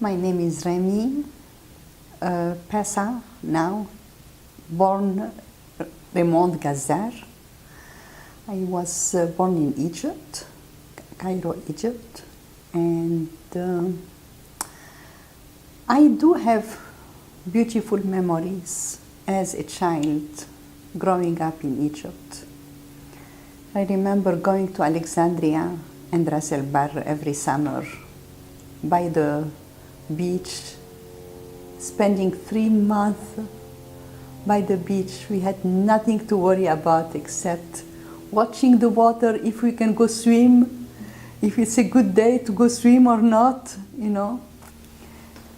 My name is Remy Pessah, now born Raymond Gazar. I was born in Egypt, Cairo, Egypt, and I do have beautiful memories as a child growing up in Egypt. I remember going to Alexandria and Ras El Bar every summer by the beach, spending 3 months by the beach. We had nothing to worry about except watching the water, if we can go swim, if it's a good day to go swim or not, you know.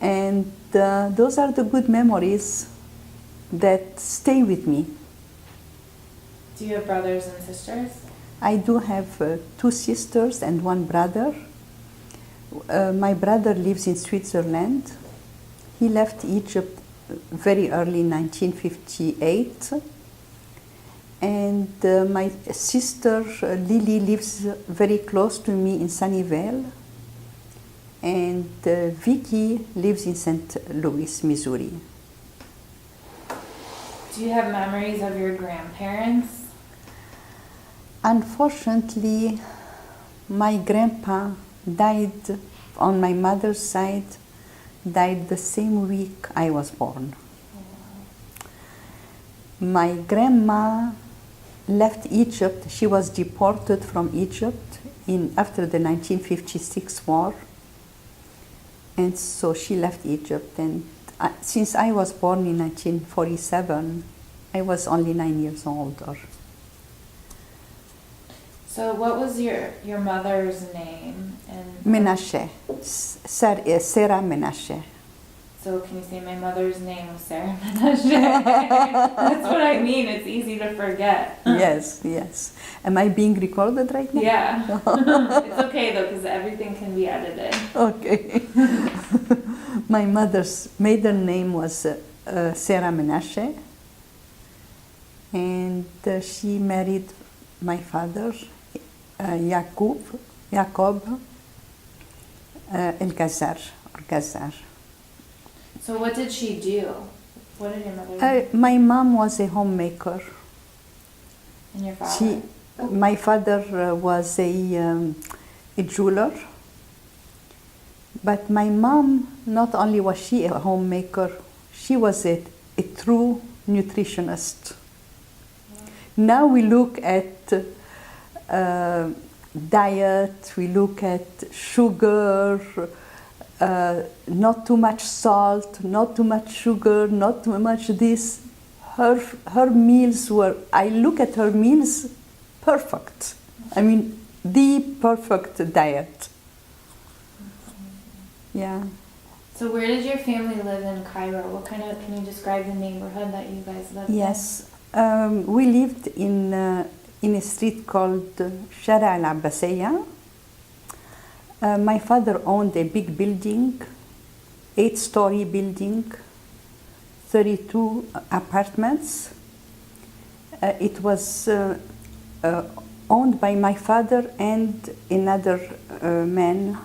And those are the good memories that stay with me. Do you have brothers and sisters? I do have 2 sisters and 1 brother. My brother lives in Switzerland. He left Egypt very early in 1958. And my sister Lily lives very close to me in Sunnyvale. And Vicky lives in St. Louis, Missouri. Do you have memories of your grandparents? Unfortunately, my grandpa died on my mother's side, died the same week I was born. My grandma left Egypt. She was deported from Egypt after the 1956 war. And so she left Egypt. And since I was born in 1947, I was only 9 years old. So what was your mother's name? Menashe, Sarah Menashe. So can you say my mother's name was Sarah Menashe? That's what I mean. It's easy to forget. Yes, yes. Am I being recorded right now? Yeah. It's okay though, because everything can be edited. Okay. My mother's maiden name was Sarah Menashe, and she married my father, Jacob El-Gazar, or Gazar. So what did she do? What did your mother do? My mom was a homemaker. And your father? My father was a jeweler. But my mom, not only was she a homemaker, she was a true nutritionist. Wow. Now we look at diet, we look at sugar, not too much salt, not too much sugar, not too much this. Her meals were, I look at her meals, perfect. I mean, the perfect diet. Yeah. So where did your family live in Cairo? Can you describe the neighborhood that you guys lived in? Yes. We lived in a street called Shara al-Abbasiyya. My father owned a big building, 8-story building, 32 apartments. It was owned by my father and another man,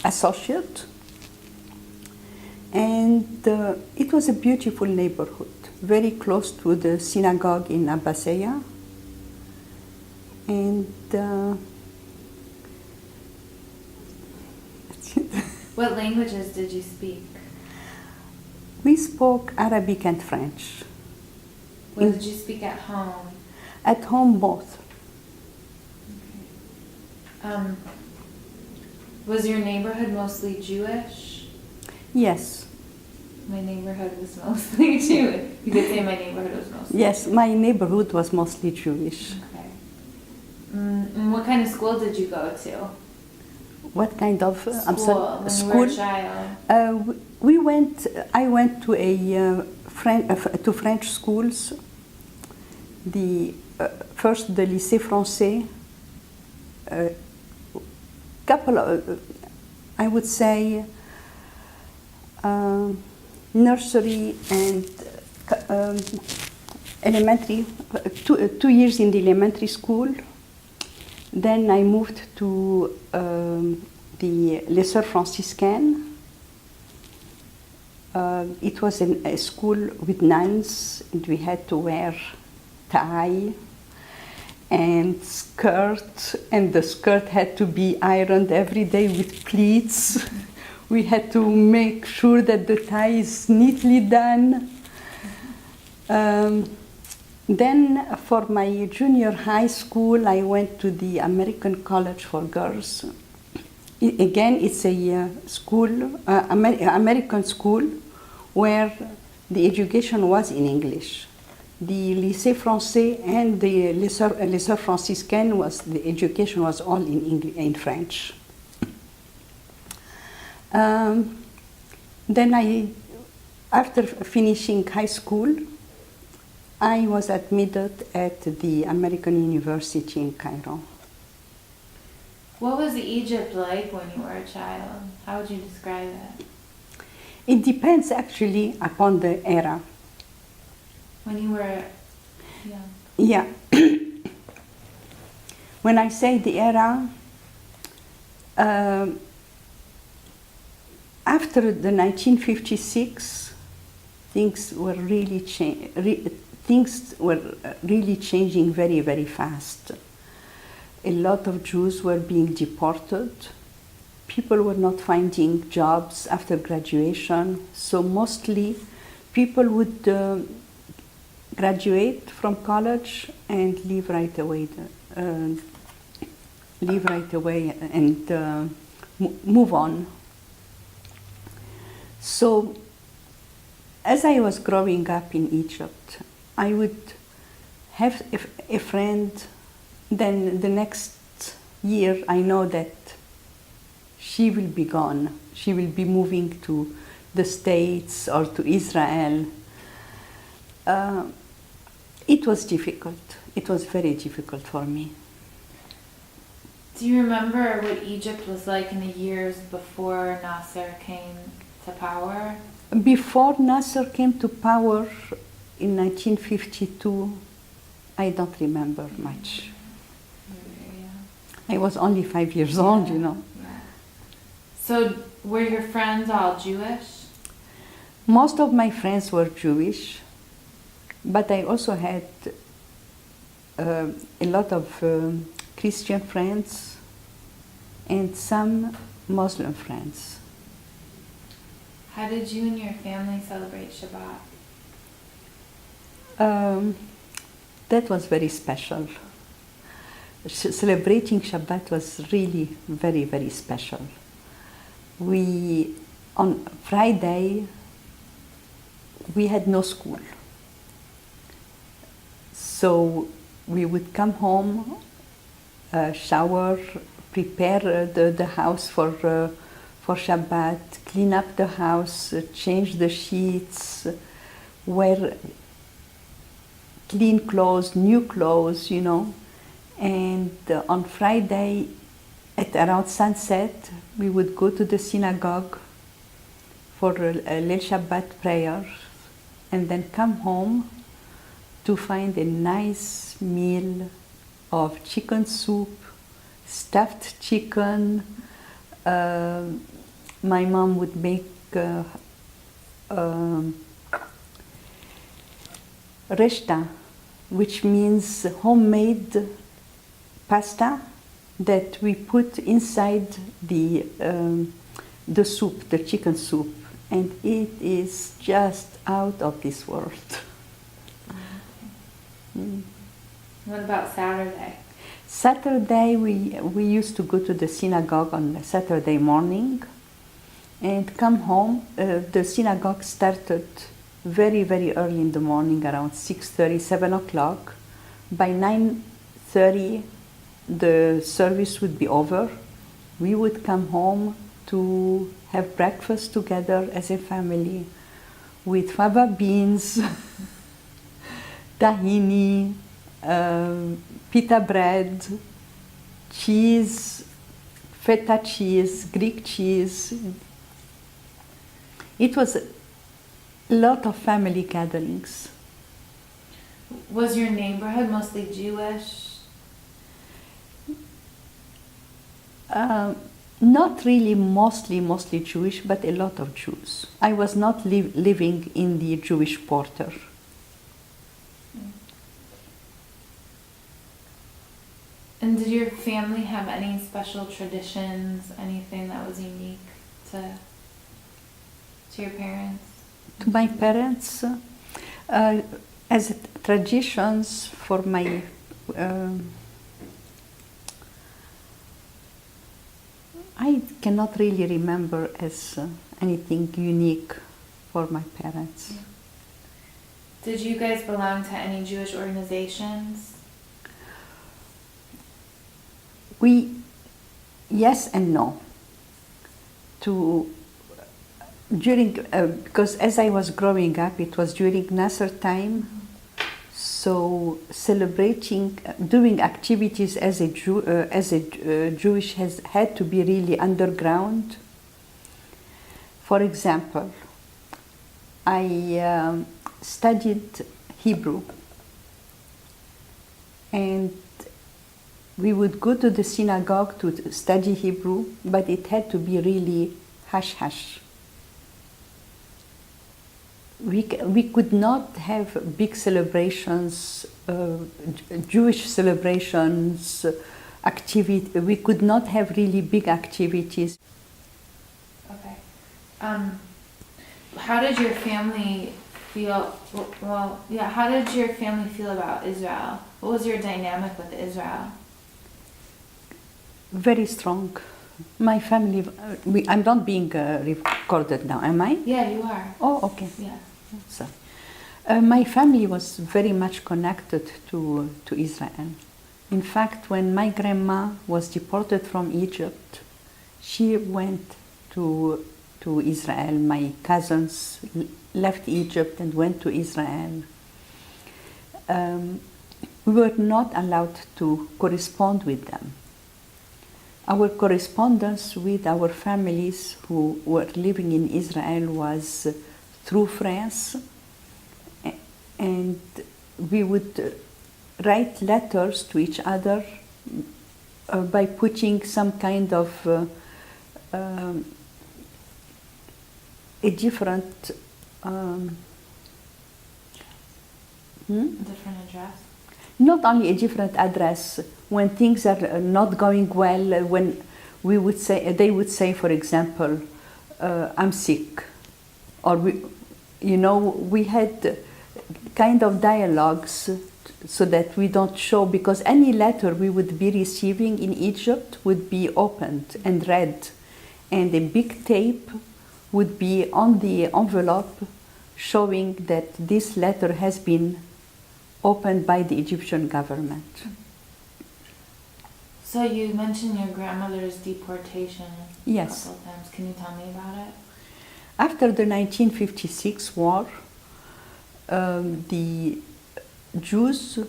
associate. And it was a beautiful neighborhood, very close to the synagogue in Abbasiyya. And what languages did you speak? We spoke Arabic and French. What did you speak at home? At home, both. Okay. Was your neighborhood mostly Jewish? Yes. My neighborhood was mostly Jewish. You could say my neighborhood was mostly Yes, Jewish. my neighborhood was mostly Jewish. Okay. And what kind of school did you go to? What kind of School, I'm sorry, when school? you were a child. I went to to French schools. First the lycée français. Couple of, I would say, nursery and elementary, 2 years in the elementary school. Then I moved to the Les Sœurs Franciscaines. It was a school with nuns, and we had to wear tie and skirt, and the skirt had to be ironed every day with pleats. We had to make sure that the tie is neatly done. Then for my junior high school, I went to the American College for Girls. Again, it's a school, American school, where the education was in English. The lycée français and the les sœurs franciscaines the education was all in English, in French. Then after finishing high school, I was admitted at the American University in Cairo. What was Egypt like when you were a child? How would you describe it? It depends actually upon the era. When you were young? Yeah. When I say the era, after the 1956, things were really changing very, very fast. A lot of Jews were being deported. People were not finding jobs after graduation, so mostly people would graduate from college and leave right away and move on. So as I was growing up in Egypt, I would have a friend, then the next year I know that she will be gone. She will be moving to the States or to Israel. It was difficult. It was very difficult for me. Do you remember what Egypt was like in the years before Nasser came to power? Before Nasser came to power in 1952, I don't remember much. I was only 5 years old, you know. Yeah. So were your friends all Jewish? Most of my friends were Jewish, but I also had a lot of Christian friends and some Muslim friends. How did you and your family celebrate Shabbat? That was very special. Celebrating Shabbat was really very, very special. On Friday, we had no school. So we would come home, shower, prepare the house for Shabbat, clean up the house, change the sheets, wear clean clothes, new clothes, you know. And on Friday, at around sunset, we would go to the synagogue for a Leil Shabbat prayer, and then come home to find a nice meal of chicken soup, stuffed chicken. My mom would make reshta, which means homemade pasta that we put inside the soup, the chicken soup, and it is just out of this world. What about Saturday? Saturday, we used to go to the synagogue on Saturday morning and come home. The synagogue started very, very early in the morning, around 6:30, 7 o'clock. By 9:30, the service would be over. We would come home to have breakfast together as a family with fava beans, tahini, pita bread, cheese, feta cheese, Greek cheese. It was a lot of family gatherings. Was your neighborhood mostly Jewish? Not really mostly Jewish, but a lot of Jews. I was not living in the Jewish quarter. And did your family have any special traditions, anything that was unique to your parents? To my parents, as traditions for my I cannot really remember as anything unique for my parents. Yeah. Did you guys belong to any Jewish organizations? Yes and no. Because as I was growing up, it was during Nasser time, so doing activities as a Jewish has had to be really underground. For example, I studied Hebrew, and we would go to the synagogue to study Hebrew, but it had to be really hush-hush. We could not have big celebrations, Jewish celebrations, activity. We could not have really big activities. Okay. How did your family feel? Well, yeah. How did your family feel about Israel? What was your dynamic with Israel? Very strong. My family. I'm not being recorded now, am I? Yeah, you are. Oh, okay. Yeah. So, my family was very much connected to Israel. In fact, when my grandma was deported from Egypt, she went to Israel. My cousins left Egypt and went to Israel. We were not allowed to correspond with them. Our correspondence with our families who were living in Israel was through France, and we would write letters to each other by putting some kind of a different Different address? Not only a different address. When things are not going well, when they would say, for example, I'm sick, or we had kind of dialogues so that we don't show, because any letter we would be receiving in Egypt would be opened and read, and a big tape would be on the envelope showing that this letter has been opened by the Egyptian government. So you mentioned your grandmother's deportation Yes. a couple times. Can you tell me about it? After the 1956 war, the Jews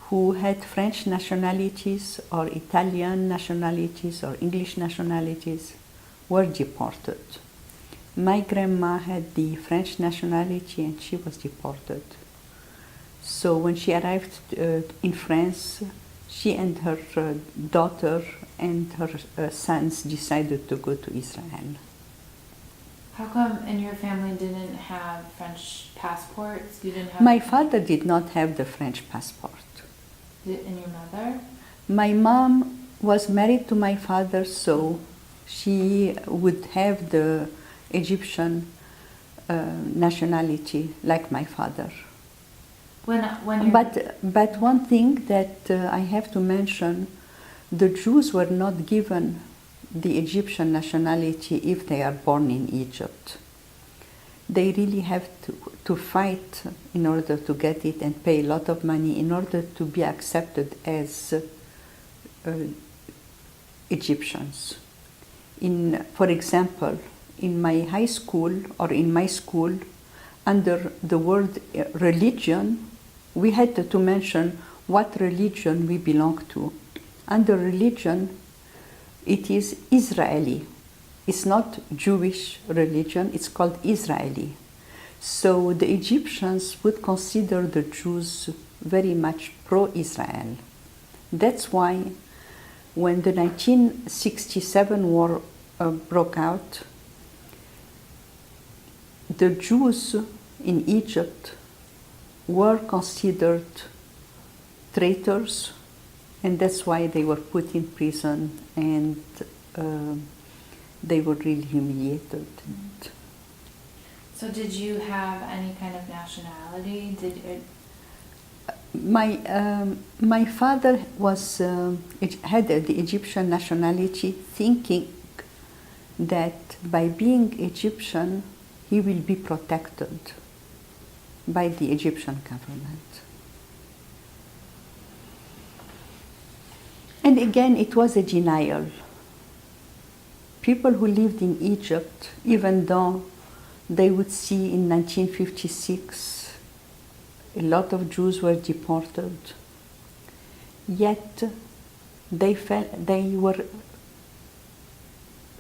who had French nationalities or Italian nationalities or English nationalities were deported. My grandma had the French nationality and she was deported. So when she arrived in France, she and her daughter and her sons decided to go to Israel. How come in your family didn't have French passports? You didn't have. My father did not have the French passport. And your mother? My mom was married to my father, so she would have the Egyptian nationality like my father. When But one thing that I have to mention, the Jews were not given the Egyptian nationality if they are born in Egypt. They really have to fight in order to get it and pay a lot of money in order to be accepted as Egyptians. For example, in my high school or in my school, under the word religion, we had to mention what religion we belong to. Under religion, it is Israeli. It's not Jewish religion, it's called Israeli. So the Egyptians would consider the Jews very much pro-Israel. That's why when the 1967 war broke out, the Jews in Egypt were considered traitors, and that's why they were put in prison, and they were really humiliated. So did you have any kind of nationality? My father had the Egyptian nationality, thinking that by being Egyptian, he will be protected by the Egyptian government. And again, it was a denial. People who lived in Egypt, even though they would see in 1956 a lot of Jews were deported, yet they were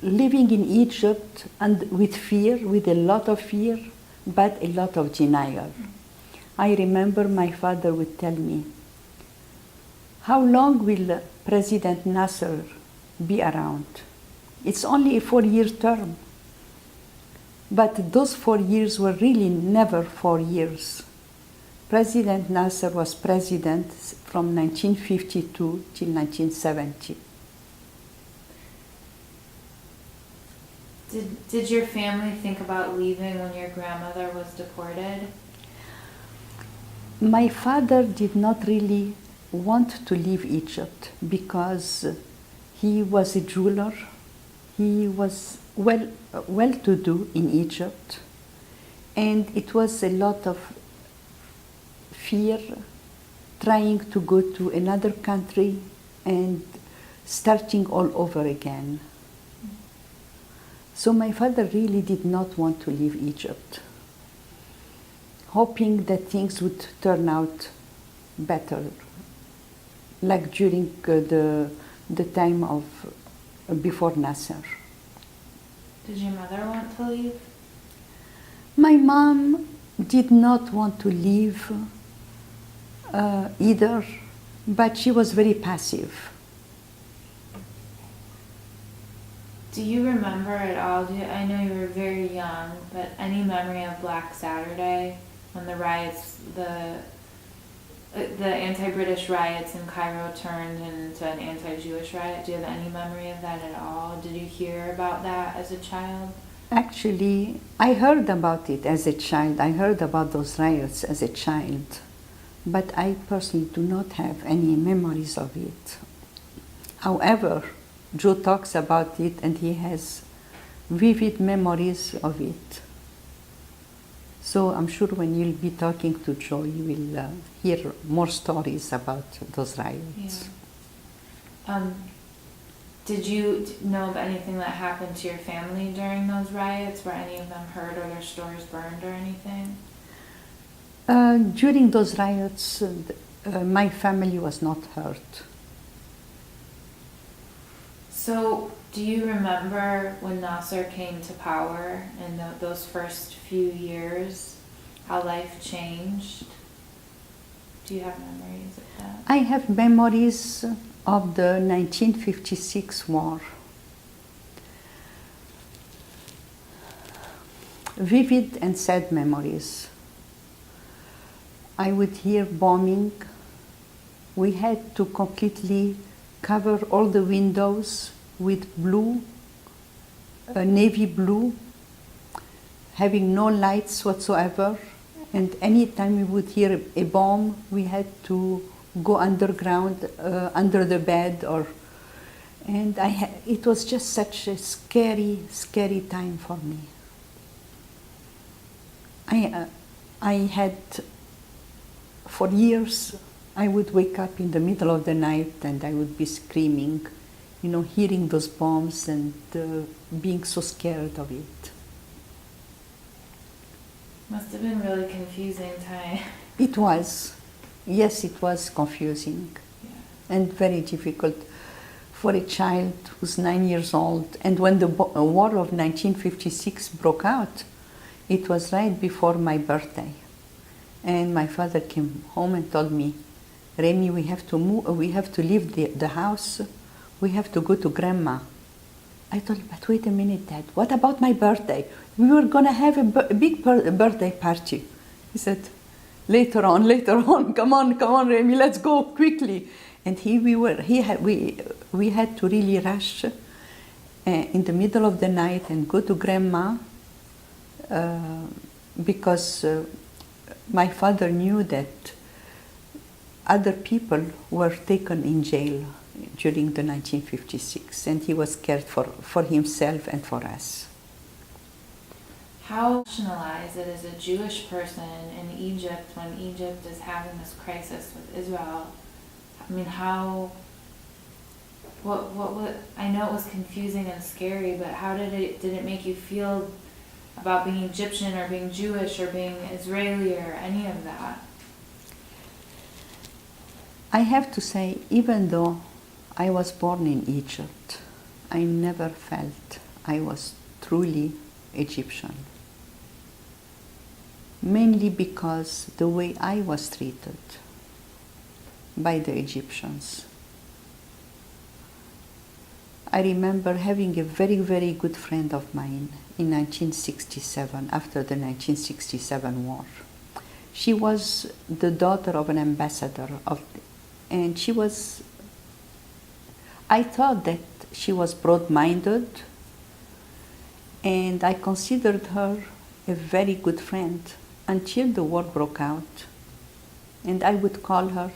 living in Egypt and with fear, with a lot of fear, but a lot of denial. I remember my father would tell me, "How long will President Nasser be around? It's only a 4-year term." But those 4 years were really never 4 years. President Nasser was president from 1952 till 1970. Did your family think about leaving when your grandmother was deported? My father did not really want to leave Egypt because he was a jeweler. He was well-to-do in Egypt, and it was a lot of fear trying to go to another country and starting all over again. So my father really did not want to leave Egypt, hoping that things would turn out better, like during the time of before Nasser. Did your mother want to leave? My mom did not want to leave either, but she was very passive. Do you remember at all, I know you were very young, but any memory of Black Saturday when the riots, the anti-British riots in Cairo turned into an anti-Jewish riot? Do you have any memory of that at all? Did you hear about that as a child? Actually, I heard about it as a child. I heard about those riots as a child, but I personally do not have any memories of it. However, Joe talks about it and he has vivid memories of it. So I'm sure when you'll be talking to Joe, you will hear more stories about those riots. Yeah. Did you know of anything that happened to your family during those riots? Were any of them hurt or their stores burned or anything? During those riots, my family was not hurt. So, do you remember when Nasser came to power and those first few years, how life changed? Do you have memories of that? I have memories of the 1956 war. Vivid and sad memories. I would hear bombing. We had to completely cover all the windows with blue, navy blue, having no lights whatsoever. And anytime we would hear a bomb, we had to go underground, under the bed, and it was just such a scary, scary time for me. I had, for years, I would wake up in the middle of the night and I would be screaming, hearing those bombs and being so scared of it. Must have been really confusing time. It was. Yes, it was confusing. Yeah. And very difficult for a child who's 9 years old. And when the war of 1956 broke out, it was right before my birthday. And my father came home and told me, "Remy, we have to move. We have to leave the house. We have to go to Grandma." I told him, but wait a minute, Dad, what about my birthday? We were going to have a big birthday party. He said, later on, come on, Remy, let's go quickly. And we had to really rush in the middle of the night and go to Grandma because my father knew that other people were taken in jail during the 1956, and he was scared for himself and for us. How nationalized it as a Jewish person in Egypt when Egypt is having this crisis with Israel? I mean, I know it was confusing and scary, but how did it make you feel about being Egyptian or being Jewish or being Israeli or any of that? I have to say, even though I was born in Egypt, I never felt I was truly Egyptian. Mainly because the way I was treated by the Egyptians. I remember having a very, very good friend of mine in 1967, after the 1967 war. She was the daughter of an ambassador, and I thought that she was broad-minded, and I considered her a very good friend until the war broke out. And I would call her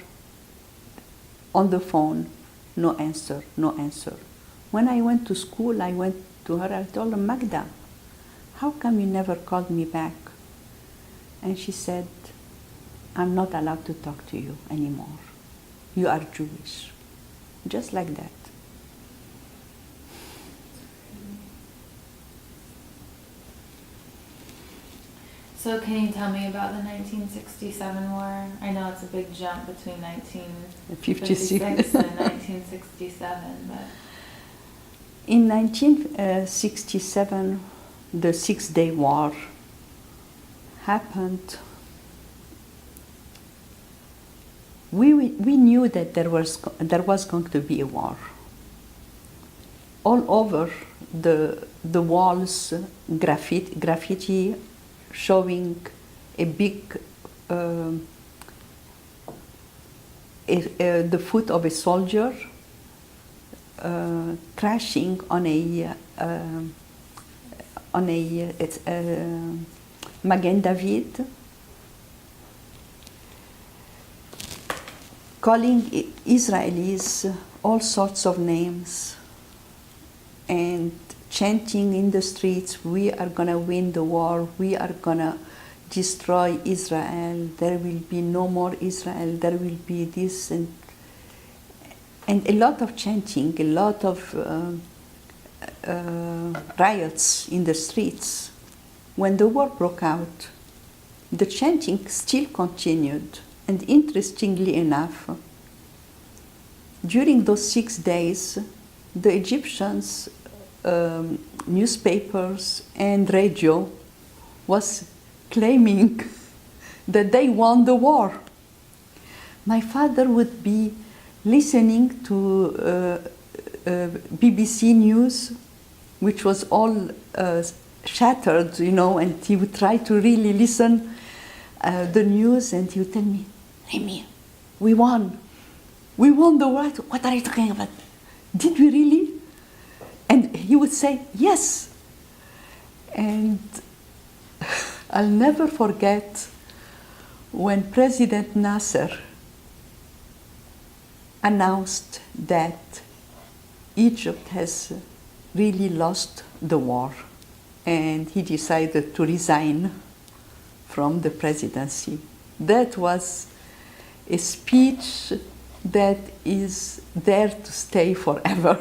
on the phone, no answer. When I went to school, I went to her, I told her, Magda, how come you never called me back? And she said, I'm not allowed to talk to you anymore. You are Jewish. Just like that. So can you tell me about the 1967 war? I know it's a big jump between 1956 and 1967, but... In 1967, the Six-Day War happened. We knew that there was going to be a war. All over the walls, graffiti showing a big the foot of a soldier crashing on a Magen David, calling Israelis all sorts of names and chanting in the streets, we are going to win the war, we are going to destroy Israel, there will be no more Israel, there will be this, and a lot of chanting, a lot of riots in the streets. When the war broke out, the chanting still continued, and interestingly enough, during those 6 days, the Egyptians newspapers and radio was claiming that they won the war. My father would be listening to BBC News, which was all shattered, and he would try to really listen the news, and he would tell me, Remy, we won the war. What are you talking about? Did we really? And he would say, yes. And I'll never forget when President Nasser announced that Egypt has really lost the war, and he decided to resign from the presidency. That was a speech that is there to stay forever,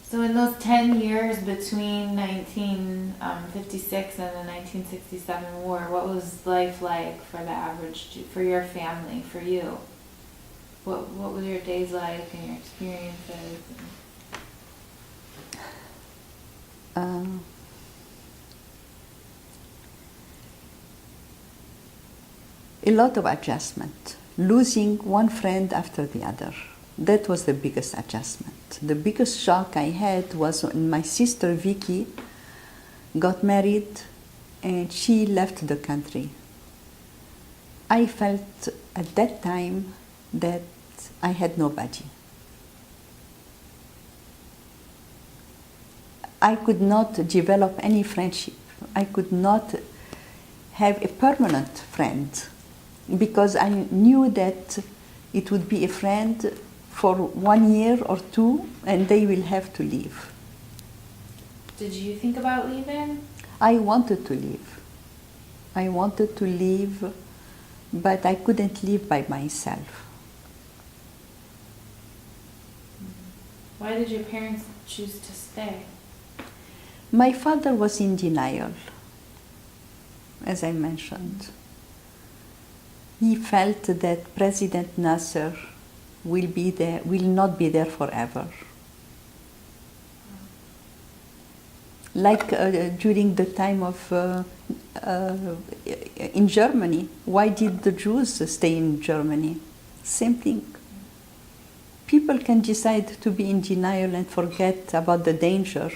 So in those 10 years between 1956 and the 1967 war, what was life like for the average Jew, for your family, for you? What were your days like and your experiences? A lot of adjustment, losing one friend after the other. That was the biggest adjustment. The biggest shock I had was when my sister Vicky got married and she left the country. I felt at that time that I had nobody. I could not develop any friendship. I could not have a permanent friend because I knew that it would be a friend for 1 year or 2 and they will have to leave. Did you think about leaving? I wanted to leave. I wanted to leave, but I couldn't leave by myself. Why did your parents choose to stay? My father was in denial, as I mentioned. He felt that President Nasser will not be there forever. Like during the time of in Germany, why did the Jews stay in Germany? Same thing. People can decide to be in denial and forget about the danger.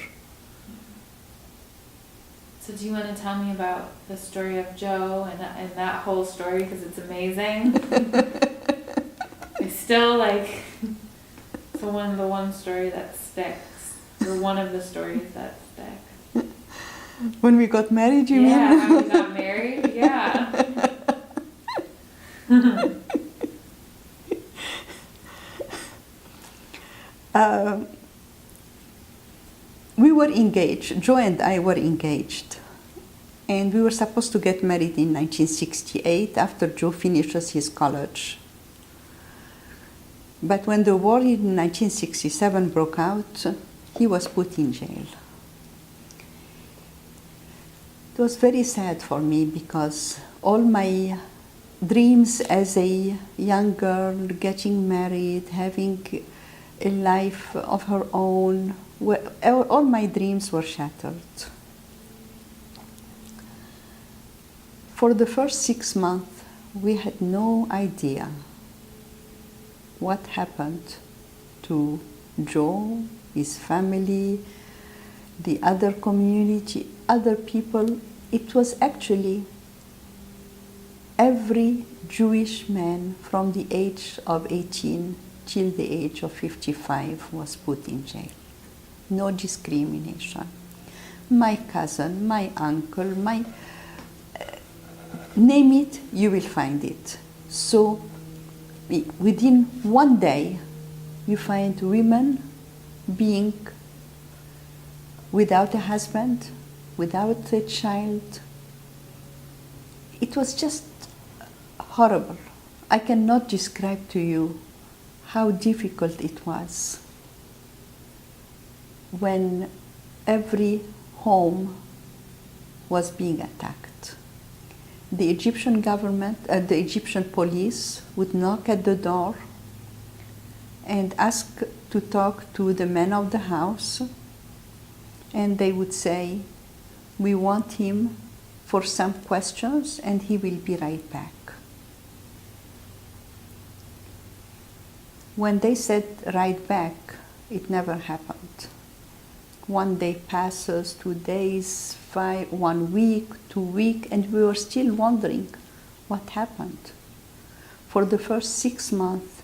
So do you want to tell me about the story of Joe and that whole story, because it's amazing? It's still like, it's the one story that sticks, or one of the stories that stick. When we got married, you mean? Yeah, how we got married, yeah. We were engaged, Joe and I were engaged, and we were supposed to get married in 1968 after Joe finishes his college. But when the war in 1967 broke out, he was put in jail. It was very sad for me because all my dreams as a young girl, getting married, having a life of her own, all my dreams were shattered. For the first 6 months, we had no idea what happened to Joe, his family, the other community, other people. It was actually every Jewish man from the age of 18 till the age of 55 was put in jail. No discrimination. My cousin, my uncle, name it, you will find it. So within 1 day, you find women being without a husband, without a child. It was just horrible. I cannot describe to you how difficult it was when every home was being attacked. The Egyptian government, the Egyptian police would knock at the door and ask to talk to the man of the house, and they would say, "We want him for some questions and he will be right back." When they said right back, it never happened. 1 day passes, 2 days, 1 week, 2 weeks, and we were still wondering what happened. For the first 6 months,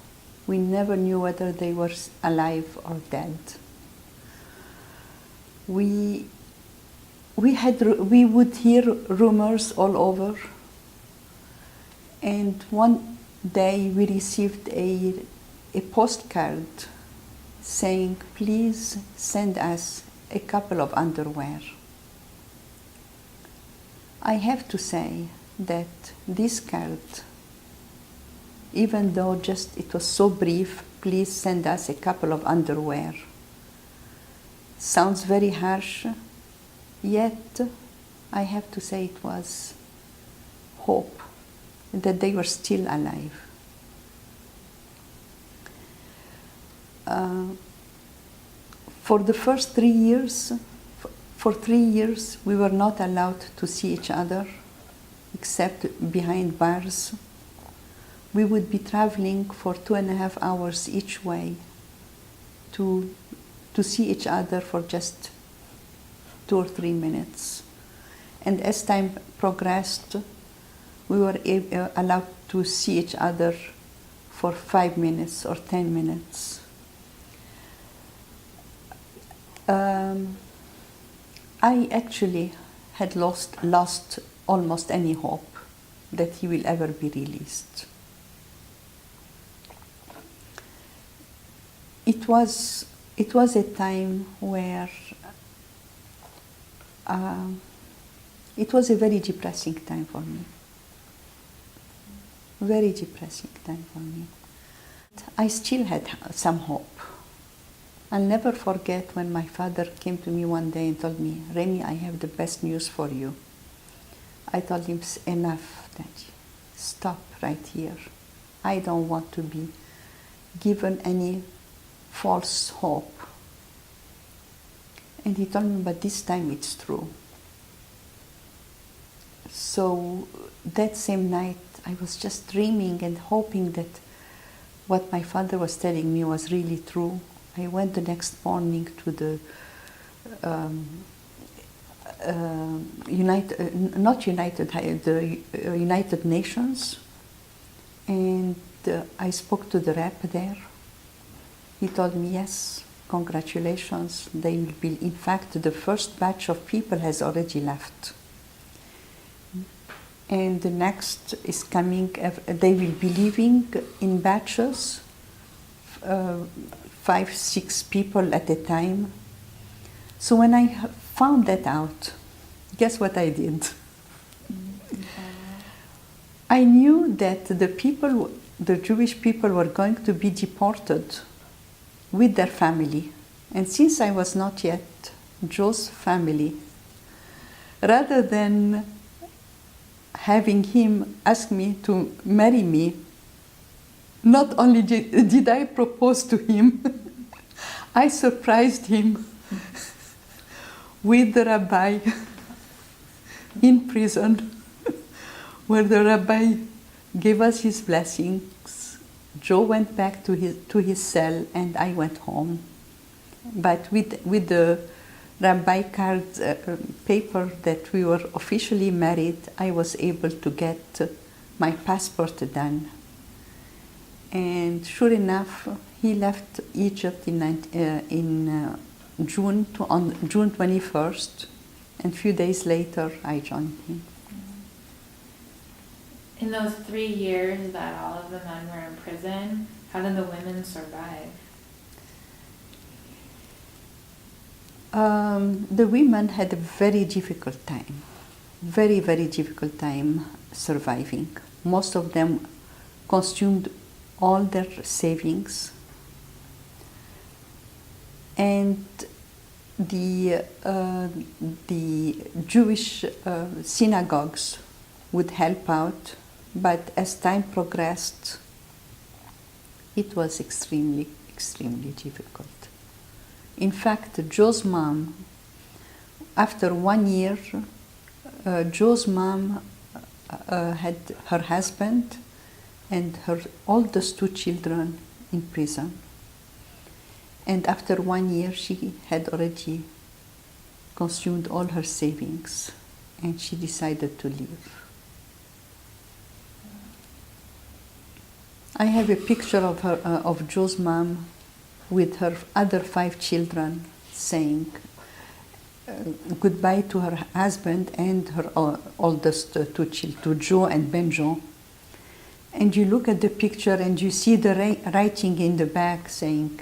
we never knew whether they were alive or dead. We would hear rumors all over, and one day we received a postcard saying, "Please send us a couple of underwear." I have to say that this card, even though just it was so brief, "Please send us a couple of underwear," sounds very harsh, yet I have to say it was hope that they were still alive. For the first 3 years, for 3 years, we were not allowed to see each other except behind bars. we would be traveling for 2.5 hours each way to see each other for just 2 or 3 minutes. And as time progressed, we were allowed to see each other for 5 minutes or 10 minutes. I actually had lost almost any hope that he will ever be released. It was a time where it was a very depressing time for me. Very depressing time for me. I still had some hope. I'll never forget when my father came to me one day and told me, "Remy, I have the best news for you." I told him, "Enough, Daddy. Stop right here. I don't want to be given any false hope." And he told me, "But this time it's true." So that same night, I was just dreaming and hoping that what my father was telling me was really true. I went the next morning to the United Nations, and I spoke to the rep there. He told me, "Yes, congratulations. They will be, in fact, the first batch of people has already left. And the next is coming, they will be leaving in batches, 5, 6 people at a time." So when I found that out, guess what I did? I knew that the Jewish people were going to be deported with their family. And since I was not yet Joe's family, rather than having him ask me to marry me, not only did I propose to him, I surprised him with the rabbi in prison, where the rabbi gave us his blessings. Joe went back to his cell, and I went home. But with the rabbi card paper that we were officially married, I was able to get my passport done. And sure enough, he left Egypt on June 21st, and a few days later, I joined him. In those 3 years that all of the men were in prison, how did the women survive? The women had a very difficult time, very, very difficult time surviving. Most of them consumed all their savings, and the Jewish synagogues would help out, but as time progressed, it was extremely, extremely difficult. In fact, Joe's mom, after 1 year, Joe's mom had her husband and her oldest 2 children in prison. And after 1 year, she had already consumed all her savings, and she decided to leave. I have a picture of her, of Joe's mom with her other 5 children, saying goodbye to her husband and her oldest 2 children, to Joe and Ben-Gurion. And you look at the picture and you see the writing in the back saying,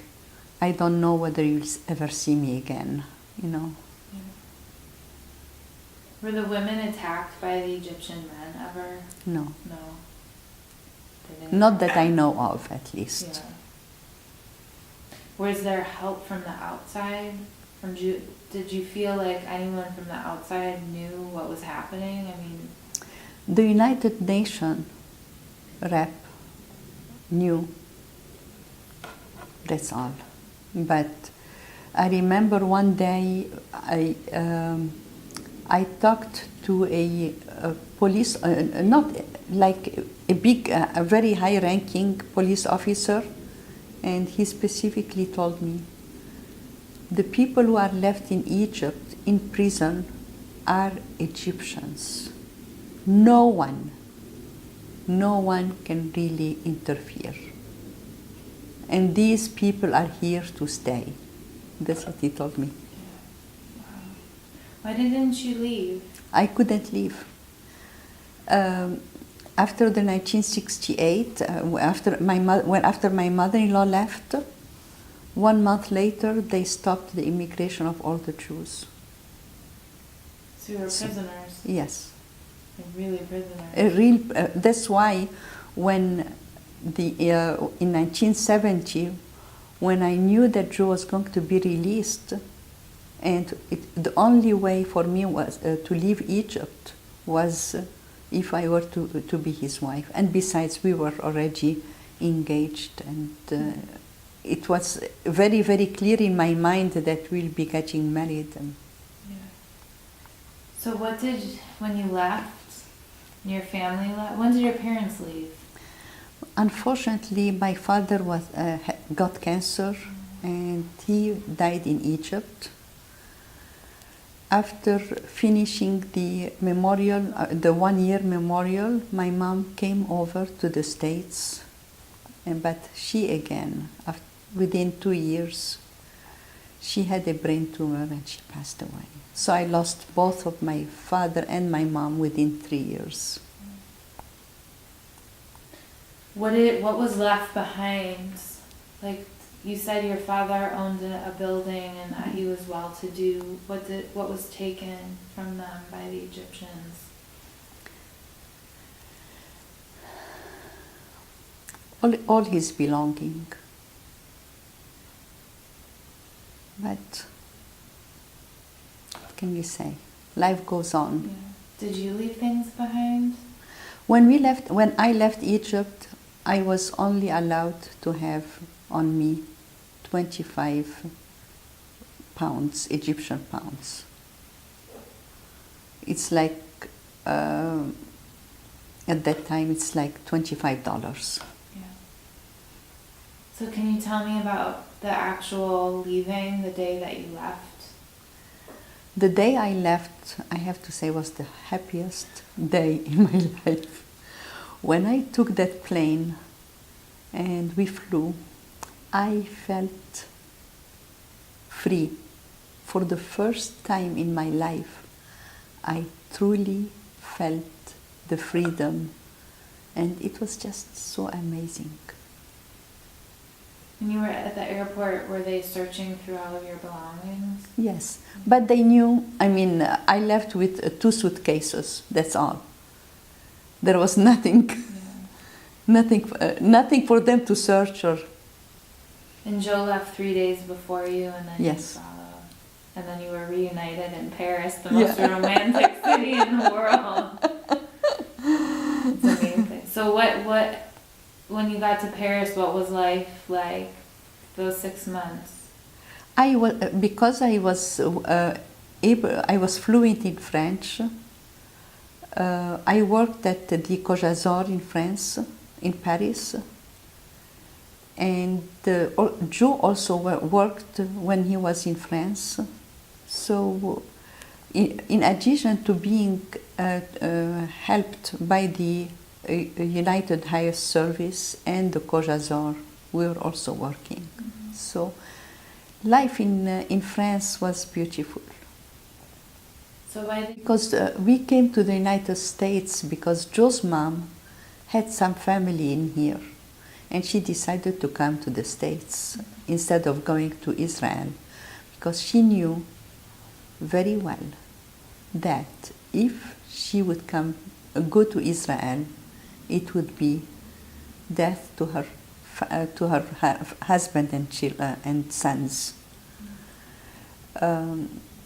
"I don't know whether you'll ever see me again," you know. Were the women attacked by the Egyptian men ever? No. No. Not that I know of, at least. Yeah. Was there help from the outside? Did you feel like anyone from the outside knew what was happening? I mean, the United Nations rep knew. That's all. But I remember one day I talked to a police, not like a very high-ranking police officer, and he specifically told me, the people who are left in Egypt in prison are Egyptians. No one can really interfere. And these people are here to stay. That's what he told me. Wow. Why didn't you leave? I couldn't leave. After the 1968, after my mother-in-law left, 1 month later they stopped the immigration of all the Jews. So you were prisoners? Yes. Like really prisoners? That's why when in 1970, when I knew that Joe was going to be released, and the only way for me was to leave Egypt was if I were to be his wife. And besides, we were already engaged, and it was very, very clear in my mind that we'll be getting married. And yeah. So when you left, your family left, when did your parents leave? Unfortunately, my father got cancer, and he died in Egypt. After finishing the memorial, the 1-year memorial, my mom came over to the States, but she again, within 2 years, she had a brain tumor and she passed away. So I lost both of my father and my mom within 3 years. What was left behind? Like you said, your father owned a building and that he was well-to-do. What was taken from them by the Egyptians? All his belonging. But what can you say? Life goes on. Yeah. Did you leave things behind? When I left Egypt, I was only allowed to have on me 25 pounds, Egyptian pounds. It's like, at that time, it's like $25. Yeah. So can you tell me about the actual leaving, the day that you left? The day I left, I have to say, was the happiest day in my life. When I took that plane and we flew, I felt free. For the first time in my life, I truly felt the freedom, and it was just so amazing. When you were at the airport, were they searching through all of your belongings? Yes, but they knew, I left with 2 suitcases, that's all. There was nothing, nothing for them to search or... And Joe left 3 days before you, and then yes. You followed. And then you were reunited in Paris, the most romantic city in the world. It's amazing. So when you got to Paris, what was life like those 6 months? Because I was fluent in French. I worked at the Côte in France, in Paris. And Joe also worked when he was in France. So in addition to being helped by the United Higher Service and the Côte, we were also working. Mm-hmm. So life in France was beautiful. So because we came to the United States because Joe's mom had some family in here. And she decided to come to the States instead of going to Israel, because she very well that if she would go to Israel, it would be death to her husband and children and sons.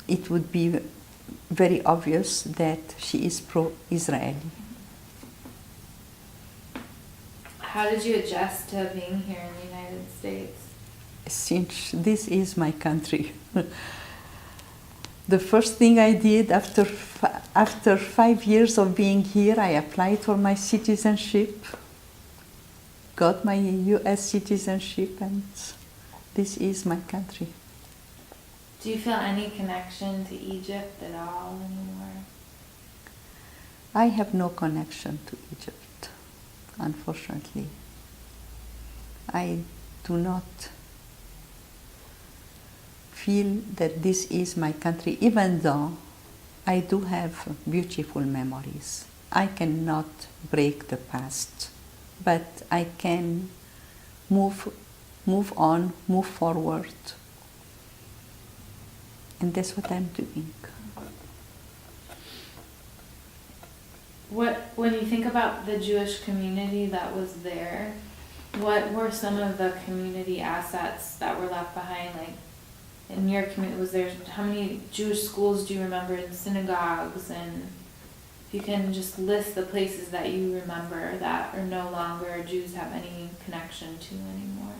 It would be very obvious that she is pro-Israeli. How did you adjust to being here in the United States? Since this is my country, the first thing I did after After 5 years of being here, I applied for my citizenship, got my U.S. citizenship, and this is my country. Do you feel any connection to Egypt at all anymore? I have no connection to Egypt, unfortunately. I do not feel that this is my country, even though I do have beautiful memories. I cannot break the past, but I can move on, move forward. And that's what I'm doing. When you think about the Jewish community that was there, what were some of the community assets that were left behind? Like in your community, how many Jewish schools do you remember, and synagogues? And if you can just list the places that you remember that are no longer Jews have any connection to anymore.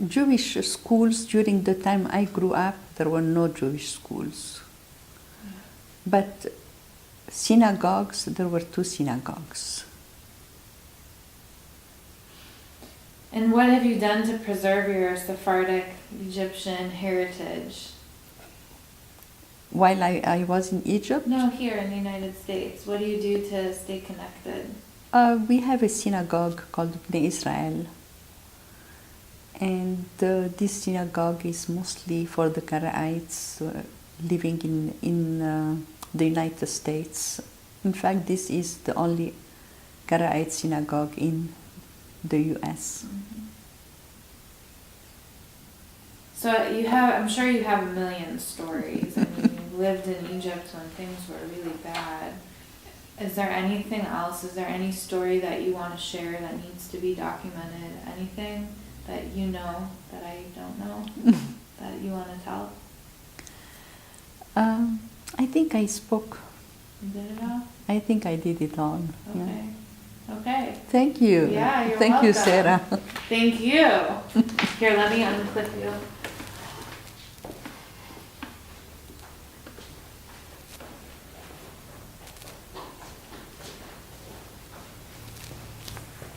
Jewish schools, during the time I grew up, there were no Jewish schools. But synagogues, there were 2 synagogues. And what have you done to preserve your Sephardic Egyptian heritage? While I was in Egypt? No, here in the United States. What do you do to stay connected? We have a synagogue called Bnei Israel. And this synagogue is mostly for the Karaites living in the United States. In fact, this is the only Karaite synagogue in the U.S. Mm-hmm. So I'm sure you have a million stories. I mean, you lived in Egypt when things were really bad. Is there anything else? Is there any story that you want to share that needs to be documented? Anything that you know that I don't know that you want to tell? I think I spoke. You did it all? I think I did it all. Okay. Yeah. Okay. Thank you. Yeah, you're Thank welcome. you, Sarah. Thank you. Here, let me unclip you.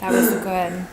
That was good.